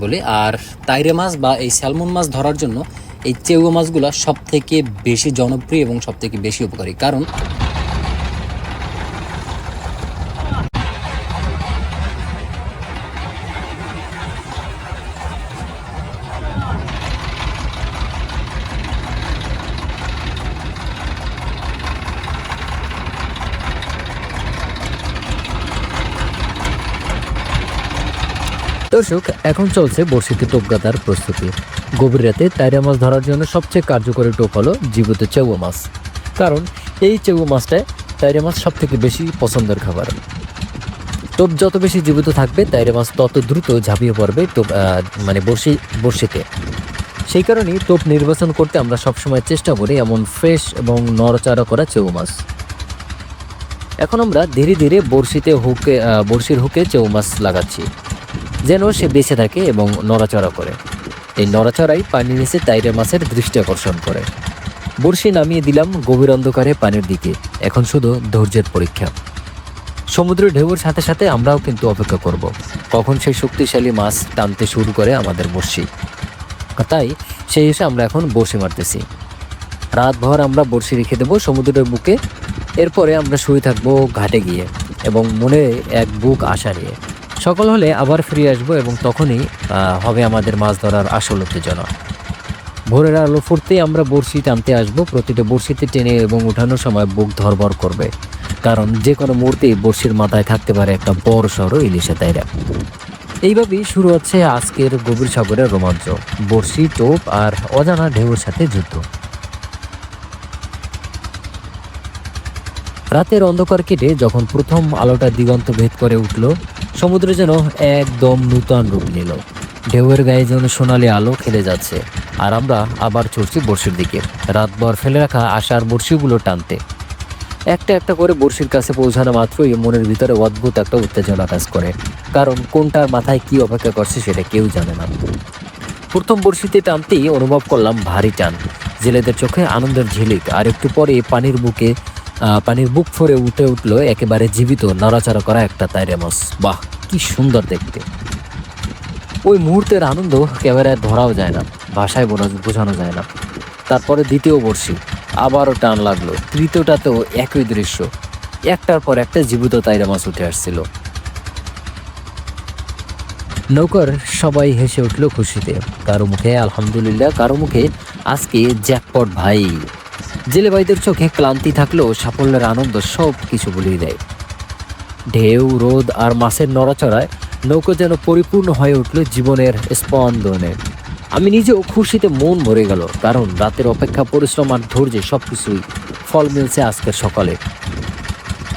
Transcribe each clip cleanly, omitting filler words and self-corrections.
বলে। আর তাইরে মাছ বা এই স্যালমন মাছ ধরার জন্য এই চেউয়া মাছগুলো সবথেকে বেশি জনপ্রিয় এবং সবথেকে বেশি উপকারী। কারণ দর্শক, এখন চলছে বড়শিতে টোপ গাঁথার প্রস্তুতি। গভীর রাতে তাইরা মাছ ধরার জন্য সবচেয়ে কার্যকরী টোপ হলো জীবিত চেউয়া মাছ। কারণ এই চেউয়া মাছটায় তাইরা মাছ সব থেকে বেশি পছন্দের খাবার। টোপ যত বেশি জীবিত থাকবে তাইরা মাছ তত দ্রুত ঝাঁপিয়ে পড়বে টোপ বড়শিতে। সেই কারণেই টোপ নির্বাচন করতে আমরা সবসময় চেষ্টা করি এমন ফ্রেশ এবং নড়াচড়া করা চেউয়া মাছ। এখন আমরা ধীরে ধীরে বড়শির হুকে চেউয়া মাছ লাগাচ্ছি, যেন সে বেঁচে থাকে এবং নড়াচড়া করে। এই নড়াচড়াই পানির নিচে তাইরা মাছের দৃষ্টি আকর্ষণ করে। বড়শি নামিয়ে দিলাম গভীর অন্ধকারে পানির দিকে। এখন শুধু ধৈর্যের পরীক্ষা। সমুদ্রের ঢেউয়ের সাথে সাথে আমরাও কিন্তু অপেক্ষা করব কখন সেই শক্তিশালী মাছ টানতে শুরু করে আমাদের বড়শি। তাই সেই হিসেবে আমরা এখন বড়শি মারতেছি। রাতভর আমরা বড়শি রেখে দেবো সমুদ্রের বুকে। এরপরে আমরা শুয়ে থাকবো ঘাটে গিয়ে এবং মনে এক বুক আশা নিয়ে। সকাল হলে আবার ফিরে আসবো এবং তখনই হবে আমাদের মাছ ধরার আসল উত্তেজনা। ভোরের আলো ফুটতেই আমরা বড়শি টানতে আসবো। প্রতিটা বড়শিতে টেনে এবং উঠানোর সময় বুক ধরবর করবে, কারণ যে কোনো মুহূর্তেই বড়শির মাথায় থাকতে পারে একটা বড় সড়ো ইলিশে তাইরা। এইভাবেই শুরু হচ্ছে আজকের গভীর সাগরের রোমাঞ্চ। বড়শি, টোপ আর অজানা ঢেউয়ের সাথে যুদ্ধ। রাতের অন্ধকার কেটে যখন প্রথম আলোটা দিগন্ত ভেদ করে উঠল, সমুদ্র যেন একদম নূতন রূপ নিল। ঢেউয়ের গায়ে যেন সোনালি আলো খেলে যাচ্ছে, আর আমরা আবার চড়ছি বড়শির দিকে, রাতভর ফেলে রাখা আশার বড়শিগুলো টানতে। একটা একটা করে বড়শির কাছে পৌঁছানো মাত্রই মনের ভিতরে অদ্ভুত একটা উত্তেজনা কাজ করে, কারণ কোনটার মাথায় কি অপেক্ষা করছে সেটা কেউ জানে না। প্রথম বড়শিতে টানতেই অনুভব করলাম ভারী টান, জেলেদের চোখে আনন্দের ঝিলিক। আর একটু পরে পানির বুক ফরে উঠে উঠলো একেবারে জীবিত নড়াচড়া করা একটা তাইরা মাছ। বাহ, কি সুন্দর দেখতে! ওই মুহূর্তের আনন্দ ক্যামেরায় ধরাও যায় না, ভাষায় বোঝানো যায় না। তারপরে দ্বিতীয় বড়শি, আবারও টান লাগলো। তৃতীয়টাতেও একই দৃশ্য, একটার পর একটা জীবিত তাইরা মাছ উঠে আসছিল। নৌকার সবাই হেসে উঠল খুশিতে। কারো মুখে আলহামদুলিল্লাহ, কারো মুখে আজকে জ্যাকপট ভাই। জেলে ভাইদের চোখে ক্লান্তি থাকলেও সাফল্যের আনন্দ সব কিছু ভুলিয়ে দেয়। ঢেউ, রোদ আর মাছের নড়াচড়ায় নৌকা যেন পরিপূর্ণ হয়ে উঠল জীবনের স্পন্দনে। আমি নিজেও খুশিতে মন ভরে গেল, কারণ রাতের অপেক্ষা, পরিশ্রম আর ধৈর্যে সবকিছুই ফল মিলছে আজকের সকালে।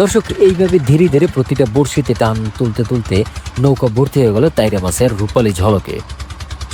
দর্শক, এইভাবে ধীরে ধীরে প্রতিটা বড়শিতে টান তুলতে তুলতে নৌকা ভর্তি হয়ে গেল তাইরা মাছের রূপালী ঝলকে।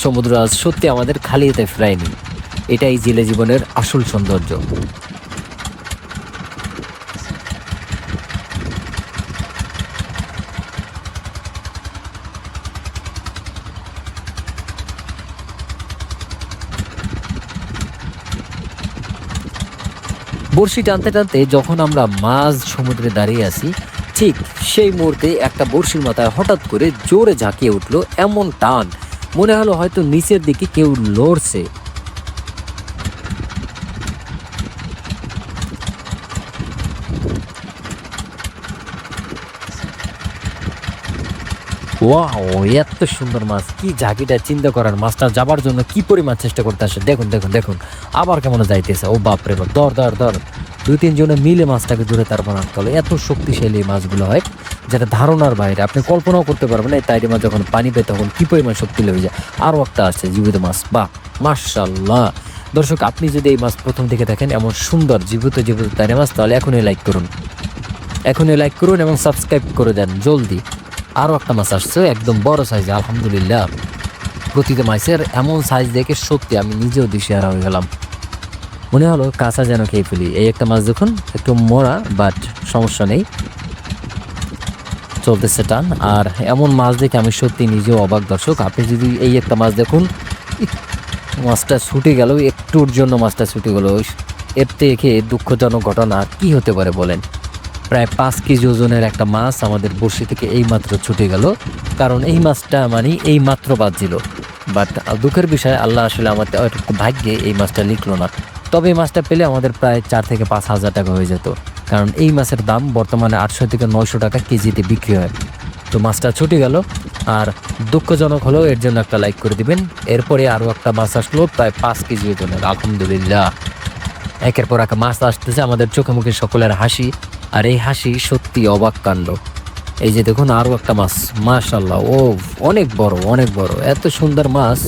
সমুদ্র আজ সত্যি আমাদের খালি হাতে ফেরায়নি। এটাই জেলে জীবনের আসল সৌন্দর্য। বড়শি টানতে টানতে যখন আমরা মাঝ সমুদ্রে দাঁড়িয়ে আছি, ঠিক সেই মুহূর্তে একটা বড়শির মাথায় হঠাৎ করে জোরে ঝাঁকিয়ে উঠলো। এমন টান, মনে হলো হয়তো নিচের দিকে কেউ লড়ছে। ওয়াও, এত সুন্দর মাছ! কি ঝাঁকিটা চিন্তা করার, মাছটা যাবার জন্য কি পরিমাণ চেষ্টা করতে আসে। দেখুন দেখুন দেখুন, আবার কেমন যাইতেছে। ও বাপরে বাপ, ধর ধর ধর। 2-3 জনে মিলে মাছটাকে ধরে তারপর আনতে হলো। এত শক্তিশালী মাছগুলো হয় যেটা ধারণার বাইরে, আপনি কল্পনাও করতে পারবেন না। তাই মাছ যখন পানি পায় তখন কি পরিমাণ শক্তি হয়ে যায়। আরও একটা আসছে জীবিত মাছ, বাহ মাশাআল্লাহ। দর্শক, আপনি যদি এই মাছ প্রথম থেকে দেখেন এমন সুন্দর জীবিত তাইরা মাছ, তাহলে এখনই লাইক করুন এবং সাবস্ক্রাইব করে দেন জলদি। আরও একটা মাছ আসছে একদম বড় সাইজে, আলহামদুলিল্লাহ। প্রতিটা মাছের এমন সাইজ দেখে সত্যি আমি নিজেও দিশেহারা হয়ে গেলাম। মনে হলো কাঁচা যেন খেয়ে ফেলি। এই একটা মাছ দেখুন, একটু মরা, বাট সমস্যা নেই, চলতেছে টান। আর এমন মাছ দেখে আমি সত্যি নিজেও অবাক। দর্শক, আপনি যদি এই একটা মাছ দেখুন, মাছটা ছুটে গেল, একটুর জন্য মাছটা ছুটে গেল। এর থেকে দুঃখজনক ঘটনা কি হতে পারে বলেন? প্রায় 5 কেজি ওজনের একটা মাছ আমাদের বড়শি থেকে এইমাত্র ছুটে গেল, কারণ এই মাছটা মানে এই মাত্র বাজছিল। বাট দুঃখের বিষয় আল্লাহ আসলে আমাদের ভাগ্যে এই মাছটা লিখলো না। তবে এই মাছটা পেলে আমাদের প্রায় 4 থেকে 5 হাজার টাকা হয়ে যেত, কারণ এই মাছের দাম বর্তমানে 800 থেকে 900 টাকা কেজিতে বিক্রি হয়। তো মাছটা ছুটে গেল, আর দুঃখজনক হলেও এর জন্য একটা লাইক করে দিবেন। এরপরে আরও একটা মাছ আসলো প্রায় 5 কেজি ওজনের, আলহামদুলিল্লাহ। একের পর এক মাছ আসতেছে, আমাদের চোখে মুখে সকলের হাসি, আর এই হাসি সত্যি অবাক কাণ্ড। এই যে দেখুন আরও একটা মাছ, মাশাল্লাহ, ও অনেক বড় অনেক বড়, এত সুন্দর মাছ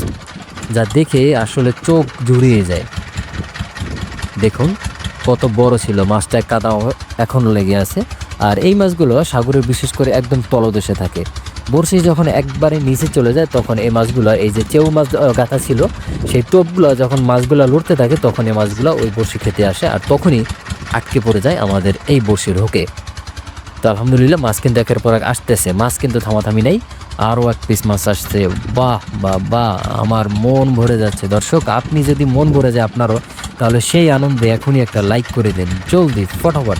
যা দেখে আসলে চোখ জুড়িয়ে যায়। দেখুন কত বড় ছিল মাছটা, কাদা এখনও লেগে আছে। আর এই মাছগুলো সাগরের বিশেষ করে একদম তলদেশে থাকে। বড়শি যখন একবারে নিচে চলে যায় তখন এই মাছগুলো, এই যে চেউ মাছ গাঁথা ছিল সেই টোপগুলো যখন মাছগুলো লড়তে থাকে তখন এই মাছগুলো ওই বড়শি খেতে আসে, আর তখনই আটকে পড়ে যায় আমাদের এই বড়শির হোকে। তো আলহামদুলিল্লাহ মাছ কিন্তু একের পর এক আসতেছে, মাছ কিন্তু থামাথামি নেই। আরও এক পিস মাছ আসছে, বাহ বাহ বাহ, আমার মন ভরে যাচ্ছে। দর্শক, আপনি যদি মন ভরে যায় আপনারও, তাহলে সেই আনন্দে এখনই একটা লাইক করে দেন, জলদি ফটাফট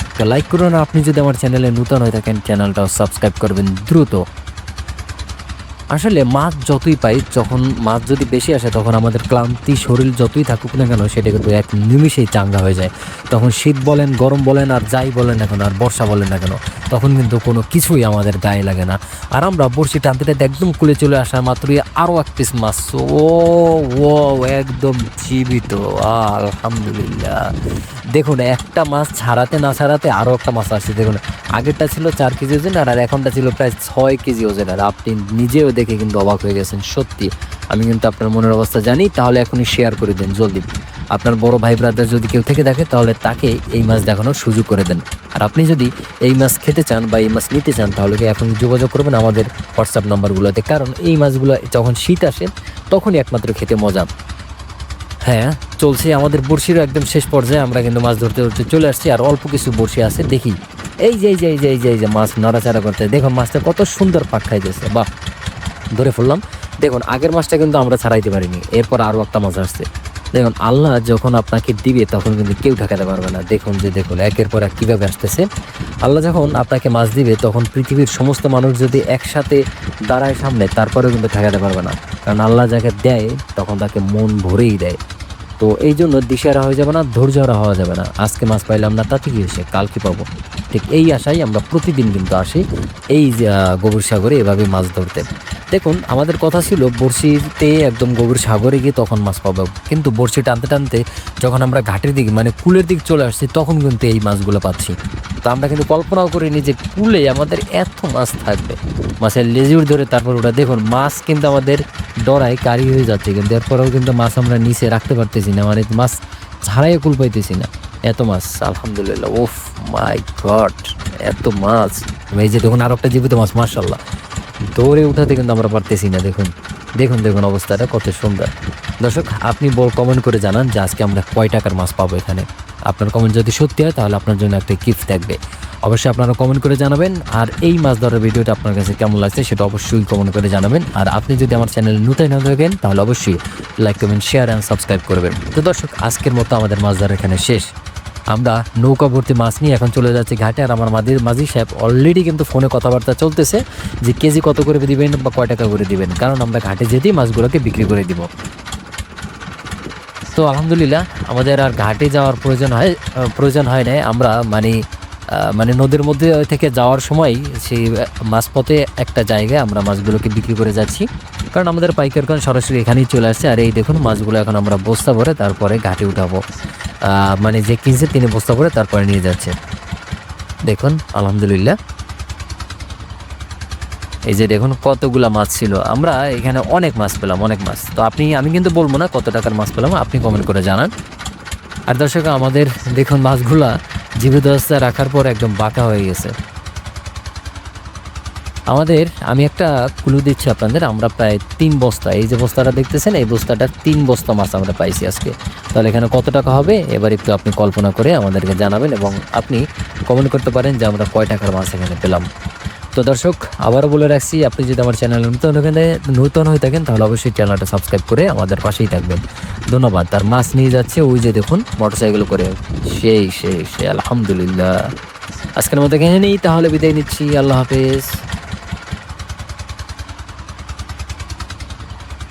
একটা লাইক করুন। আপনি যদি আমার চ্যানেলে নতুন হয়ে থাকেন চ্যানেলটাও সাবস্ক্রাইব করবেন দ্রুত। আসলে মাছ যতই পাই, যখন মাছ যদি বেশি আসে তখন আমাদের ক্লান্তি শরীর যতই থাকুক না কেন সেটা কিন্তু এক নিমিষেই চাঙ্গা হয়ে যায়। তখন শীত বলেন, গরম বলেন, আর যাই বলেন না কেন, আর বর্ষা বলেন না কেন, তখন কিন্তু কোনো কিছুই আমাদের গায়ে লাগে না। আর আমরা বড়শি টানতে টানতে একদম কুলে চলে আসার মাত্রই আরও এক পিস মাছ, ও ও একদম জীবিত, আলহামদুলিল্লাহ। দেখুন একটা মাছ ছাড়াতে না ছাড়াতে আরও একটা মাছ আসছে। দেখুন আগেরটা ছিল 4 কেজি ওজন, আর এখনটা ছিল প্রায় 6 কেজি ওজন। আর আপনি নিজেও দেখে কিন্তু অবাক হয়ে গেছেন। সত্যি আমি কিন্তু আপনার মনের অবস্থা জানি। তাহলে এখনই শেয়ার করে দেন জলদি। আপনার বড় ভাই ব্রাদার যদি কেউ থেকে থাকে তাহলে তাকে এই মাছ দেখানোর সুযোগ করে দেন। আর আপনি যদি এই মাছ খেতে চান বা এই মাছ নিতে চান তাহলে এখন যোগাযোগ করবেন আমাদের হোয়াটসঅ্যাপ নাম্বারগুলোতে, কারণ এই মাছগুলো যখন শীত আসে তখনই একমাত্র খেতে মজা। হ্যাঁ, চলছে আমাদের বড়শিরও একদম শেষ পর্যায়ে, আমরা কিন্তু মাছ ধরতে ধরতে চলে আসছি। আর অল্প কিছু বড়শি আছে, দেখি এই যে এই যে এই যে এই যে এই যে মাছ নড়াচড়া করতে, দেখুন মাছটা কত সুন্দর পাক খাইতেছে, বাহ, ধরে ফেললাম। দেখুন আগের মাছটা কিন্তু আমরা ছাড়াইতে পারিনি, এরপর আরও একটা মাছ আসছে। দেখুন আল্লাহ যখন আপনাকে দিবে তখন কিন্তু কেউ ঠেকাতে পারবে না। দেখুন যে দেখুন একের পর এক কীভাবে আসতেছে। আল্লাহ যখন আপনাকে মাছ দিবে তখন পৃথিবীর সমস্ত মানুষ যদি একসাথে দাঁড়ায় সামনে, তারপরেও কিন্তু ঠেকাতে পারবে না, কারণ আল্লাহ যাকে দেয় তখন তাকে মন ভরেই দেয়। তো এই জন্য দিশারা হয়ে যাবে না, ধৈর্যহারা হওয়া যাবে না। আজকে মাছ পাইলাম না তাতে কি হয়েছে, কালকে পাবো, ঠিক এই আশায় আমরা প্রতিদিন কিন্তু আসি এই গভীর সাগরে এভাবে মাছ ধরতে। দেখুন আমাদের কথা ছিল বড়শিতে একদম গভীর সাগরে গিয়ে তখন মাছ পাবো, কিন্তু বড়শি টানতে টানতে যখন আমরা ঘাটের দিকে মানে কুলের দিকে চলে আসছি তখন কিন্তু এই মাছগুলো পাচ্ছি। তো আমরা কিন্তু কল্পনাও করিনি যে কুলে আমাদের এত মাছ থাকবে। মাছের লেজুর ধরে তারপর ওটা দেখুন মাছ কিন্তু আমাদের ডরায় কারি হয়ে যাচ্ছে, কিন্তু এরপরেও কিন্তু মাছ আমরা নিচে রাখতে পারতেছি না, মানে মাছ ছাড়াই কুল পাইতেছি না, এত মাছ আলহামদুলিল্লাহ। ওফ মাই গড, এত মাছ। এই যে দেখুন আরো একটা জীবিত মাছ, মাশাআল্লাহ, দৌড়ে উঠাতে কিন্তু আমরা পারতেছি না। দেখুন দেখুন দেখুন অবস্থাটা কত সুন্দর। দর্শক আপনি কমেন্ট করে জানান যে আজকে আমরা কয় টাকার মাছ পাবো এখানে। আপনার কমেন্ট যদি সত্যি হয় তাহলে আপনার জন্য একটা গিফট থাকবে, অবশ্যই আপনারা কমেন্ট করে জানাবেন। আর এই মাছ ধরার ভিডিওটা আপনার কাছে কেমন লাগছে সেটা অবশ্যই কমেন্ট করে জানাবেন। আর আপনি যদি আমার চ্যানেলে নতুন না থাকেন তাহলে অবশ্যই like comment share and subscribe করবেন। তো দর্শক আজকের মতো আমাদের মাছ ধরা এখানে শেষ। আমরা নৌকা ভর্তি মাছ নিয়ে এখন চলে যাচ্ছি ঘাটে। আর আমার মাঝি সাহেব অলরেডি কিন্তু ফোনে কথাবার্তা চলতেছে যে কেজি কত করে দিবেন বা কয় টাকা করে দিবেন, কারণ আমরা ঘাটে যেতেই মাছগুলোকে বিক্রি করে দিব। তো আলহামদুলিল্লাহ আমাদের আর ঘাটে যাওয়ার প্রয়োজন হয় না। আমরা মানে নদীর মধ্যে থেকে যাওয়ার সময় সেই মাঝপথে একটা জায়গায় আমরা মাছগুলোকে বিক্রি করে যাচ্ছি, কারণ আমাদের পাইকারগণ সরাসরি এখানেই চলে আসছে। আর এই দেখুন মাছগুলো এখন আমরা বস্তা ভরে তারপরে ঘাটে উঠাবো, মানে যে কিনছে তিনি বস্তা ভরে তারপরে নিয়ে যাচ্ছে। দেখুন আলহামদুলিল্লাহ, এই যে দেখুন কতগুলা মাছ ছিল, আমরা এখানে অনেক মাছ পেলাম, অনেক মাছ। তো আমি কিন্তু বলবো না কত টাকার মাছ পেলাম, আপনি কমেন্ট করে জানান। আর দর্শক আমাদের দেখুন মাছগুলা জীবিত অবস্থায় রাখার পর একদম বাঁকা হয়ে গেছে। আমি একটা ক্লু দিচ্ছি আপনাদের, আমরা প্রায় 3 বস্তা, এই যে বস্তাটা দেখতেছেন এই বস্তাটার 3 বস্তা মাছ আমরা পাইছি আজকে। তাহলে এখানে কত টাকা হবে এবার একটু আপনি কল্পনা করে আমাদেরকে জানাবেন, এবং আপনি কমেন্ট করতে পারেন যে আমরা কয় টাকার মাছ এখানে পেলাম। তো দর্শক আবারও বলে রাখছি, আপনি যদি আমার চ্যানেলে নতুন হয়ে থাকেন তাহলে অবশ্যই চ্যানেলটা সাবস্ক্রাইব করে আমাদের পাশেই থাকবেন। ধন্যবাদ। তার মাছ নিয়ে যাচ্ছে ওই যে দেখুন মোটরসাইকেল করে, সেই আলহামদুলিল্লাহ। আজকের মতো এখানে নেই, তাহলে বিদায় নিচ্ছি, আল্লাহ হাফেজ।